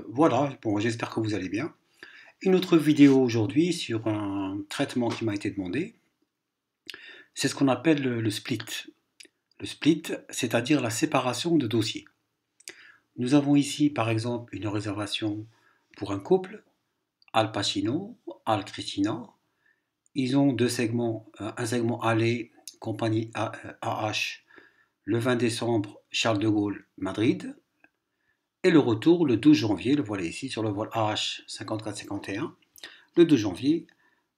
Voilà, bon, j'espère que vous allez bien. Une autre vidéo aujourd'hui sur un traitement qui m'a été demandé. C'est ce qu'on appelle le split. Le split, c'est-à-dire la séparation de dossiers. Nous avons ici, par exemple, une réservation pour un couple, Al Pacino, Al Cristina. Ils ont deux segments, un segment aller, compagnie AH, le 20 décembre, Charles de Gaulle, Madrid. Et le retour le 12 janvier, le voilà ici sur le vol AH 5451. Le 2 janvier,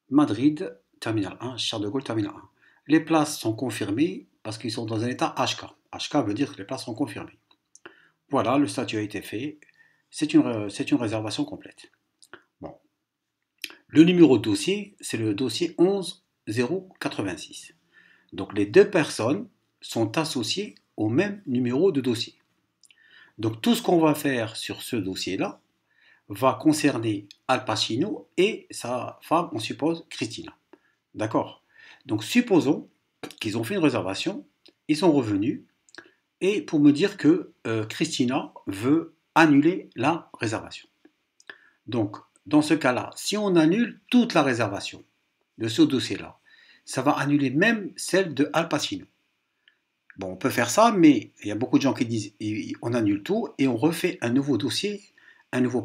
Madrid, terminal 1, Charles de Gaulle, terminal 1. Les places sont confirmées parce qu'ils sont dans un état HK. HK veut dire que les places sont confirmées. Voilà, le statut a été fait. C'est une réservation complète. Bon. Le numéro de dossier, c'est le dossier 11086. Donc les deux personnes sont associées au même numéro de dossier. Donc tout ce qu'on va faire sur ce dossier-là va concerner Al Pacino et sa femme, on suppose, Christina. D'accord. Donc supposons qu'ils ont fait une réservation, ils sont revenus, et pour me dire que Christina veut annuler la réservation. Donc, dans ce cas-là, si on annule toute la réservation de ce dossier-là, ça va annuler même celle de Al Pacino. Bon, on peut faire ça, mais il y a beaucoup de gens qui disent on annule tout et on refait un nouveau dossier, un nouveau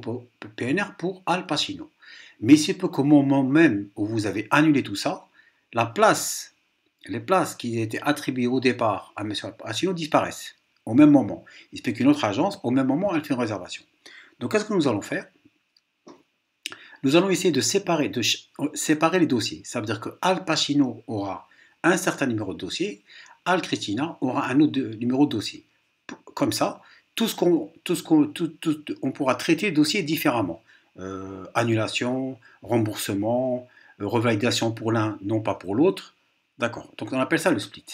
PNR pour Al Pacino. Mais c'est peu qu'au moment même où vous avez annulé tout ça, les places qui étaient attribuées au départ à M. Al Pacino disparaissent au même moment. Il se peut qu'une autre agence, au même moment, elle fait une réservation. Donc, qu'est-ce que nous allons faire? Nous allons essayer de séparer les dossiers. Ça veut dire que Al Pacino aura un certain numéro de dossier, Al Cristina aura un autre numéro de dossier. Comme ça, on pourra traiter le dossier différemment. Annulation, remboursement, revalidation pour l'un, non pas pour l'autre. D'accord. Donc on appelle ça le split.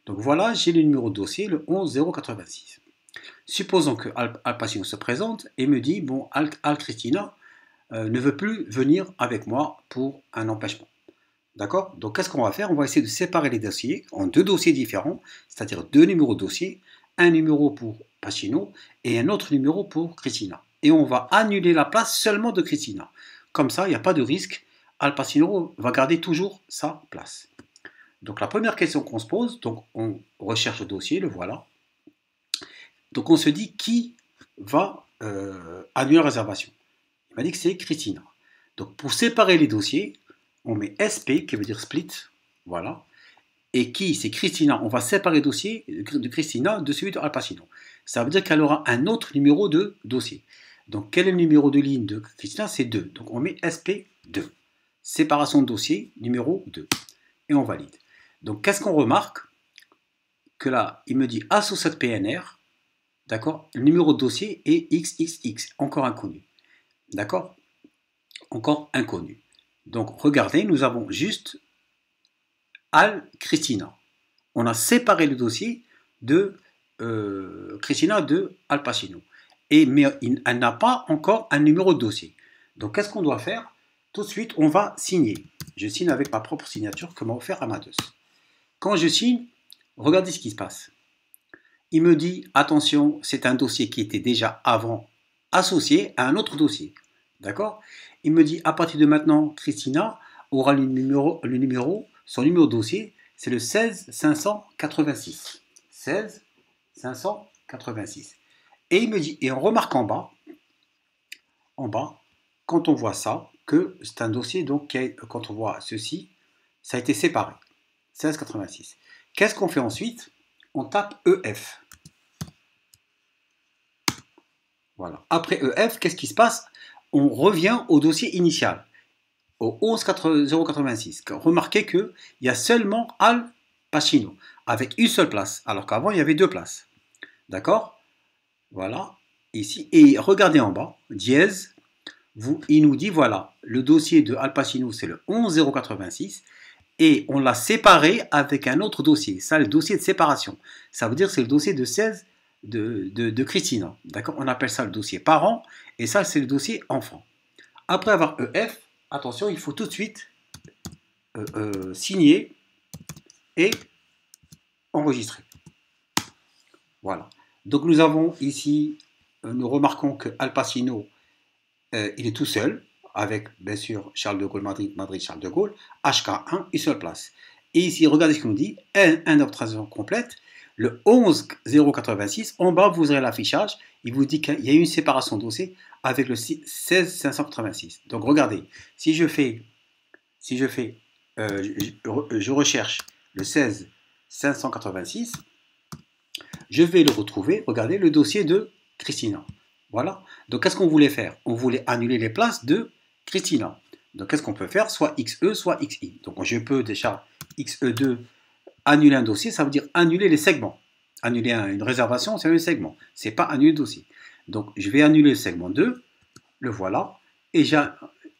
Donc voilà, j'ai le numéro de dossier, le 11086. Supposons que Al Pacino se présente et me dit, bon, Al Cristina ne veut plus venir avec moi pour un empêchement. D'accord? Donc qu'est-ce qu'on va faire? On va essayer de séparer les dossiers en deux dossiers différents, c'est-à-dire deux numéros de dossier, un numéro pour Pacino et un autre numéro pour Christina. Et on va annuler la place seulement de Christina. Comme ça, il n'y a pas de risque. Al Pacino va garder toujours sa place. Donc la première question qu'on se pose, donc on recherche le dossier, le voilà. Donc on se dit qui va annuler la réservation. Il m'a dit que c'est Christina. Donc pour séparer les dossiers, on met SP qui veut dire split, voilà. Et qui, c'est Christina. On va séparer le dossier de Christina de celui de Al Pacino. Ça veut dire qu'elle aura un autre numéro de dossier. Donc quel est le numéro de ligne de Christina? C'est 2. Donc on met SP2. Séparation de dossier, numéro 2. Et on valide. Donc qu'est-ce qu'on remarque? Que là, il me dit associé PNR, d'accord? Le numéro de dossier est XXX, encore inconnu. D'accord? Encore inconnu. Donc regardez, nous avons juste Al Cristina. On a séparé le dossier de Cristina de Al Pacino. Mais elle n'a pas encore un numéro de dossier. Donc qu'est-ce qu'on doit faire? Tout de suite, on va signer. Je signe avec ma propre signature que m'a offert Amadeus. Quand je signe, regardez ce qui se passe. Il me dit, attention, c'est un dossier qui était déjà avant associé à un autre dossier. D'accord? Il me dit, à partir de maintenant, Christina aura son numéro de dossier, c'est le 16 586. 16 586. Et il me dit, et on remarque en bas, quand on voit ça, que c'est un dossier, donc, quand on voit ceci, ça a été séparé. 1686. Qu'est-ce qu'on fait ensuite? On tape EF. Voilà. Après EF, qu'est-ce qui se passe? On revient au dossier initial, au 11086. Remarquez qu'il y a seulement Al Pacino, avec une seule place, alors qu'avant il y avait deux places. D'accord? Voilà, ici. Et regardez en bas, dièse, il nous dit, voilà, le dossier de Al Pacino, c'est le 11086, et on l'a séparé avec un autre dossier. Ça, le dossier de séparation. Ça veut dire que c'est le dossier de 16 de Christina. D'accord? On appelle ça le dossier parent, et ça, c'est le dossier enfant. Après avoir EF, attention, il faut tout de suite signer et enregistrer. Voilà. Donc nous avons ici nous remarquons que Al Pacino, il est tout seul, avec bien sûr Charles de Gaulle, Madrid, Madrid, Charles de Gaulle, HK1, une seule place. Et ici, regardez ce qu'il nous dit, un obtention complète, le 11086, en bas, vous aurez l'affichage, il vous dit qu'il y a une séparation de dossier avec le 16586. Donc regardez, si je recherche le 16586, je vais le retrouver, regardez, le dossier de Christina. Voilà. Donc qu'est-ce qu'on voulait faire? On voulait annuler les places de Christina. Donc qu'est-ce qu'on peut faire? Soit XE, soit XI. Donc je peux déjà XE2 annuler un dossier, ça veut dire annuler les segments. Annuler une réservation, c'est un segment. C'est pas annuler le dossier. Donc je vais annuler le segment 2, le voilà, et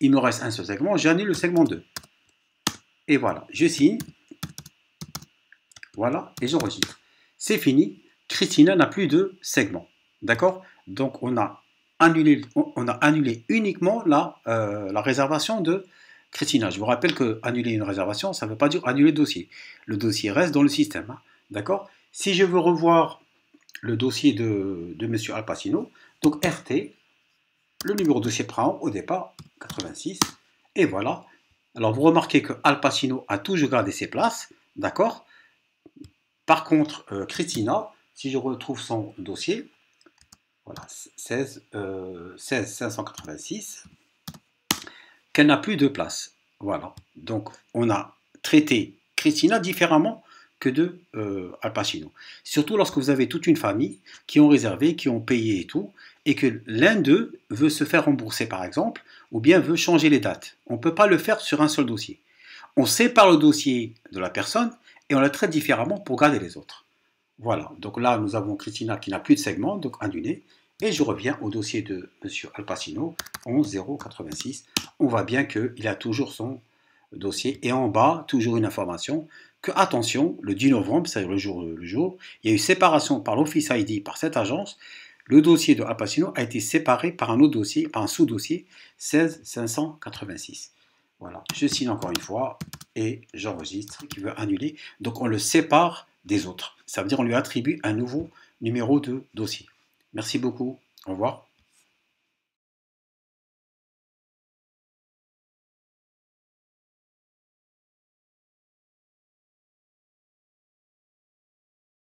il me reste un seul segment, j'annule le segment 2. Et voilà, je signe, voilà, et j'enregistre. C'est fini, Christina n'a plus de segment. D'accord? Donc on a annulé uniquement la réservation de Christina. Je vous rappelle que annuler une réservation, ça ne veut pas dire annuler le dossier. Le dossier reste dans le système. Hein. D'accord? Si je veux revoir le dossier de M. Al Pacino, donc RT, le numéro de dossier prend au départ, 86, et voilà. Alors vous remarquez que Al Pacino a toujours gardé ses places, d'accord? Par contre, Christina, si je retrouve son dossier, voilà, 16586, qu'elle n'a plus de place. Voilà. Donc, on a traité Christina différemment que de Al Pacino. Surtout lorsque vous avez toute une famille qui ont réservé, qui ont payé et tout, et que l'un d'eux veut se faire rembourser par exemple, ou bien veut changer les dates. On ne peut pas le faire sur un seul dossier. On sépare le dossier de la personne et on le traite différemment pour garder les autres. Voilà, donc là nous avons Christina qui n'a plus de segment, donc annulé, et je reviens au dossier de M. Al Pacino, 11086. On voit bien qu'il a toujours son dossier, et en bas, toujours une information, que attention, le 10 novembre, c'est-à-dire le jour, il y a eu séparation par l'Office ID, par cette agence, le dossier de Al Pacino a été séparé par un autre dossier, par un sous-dossier, 16586. Voilà, je signe encore une fois, et j'enregistre, qui veut annuler, donc on le sépare des autres. Ça veut dire qu'on lui attribue un nouveau numéro de dossier. Merci beaucoup. Au revoir.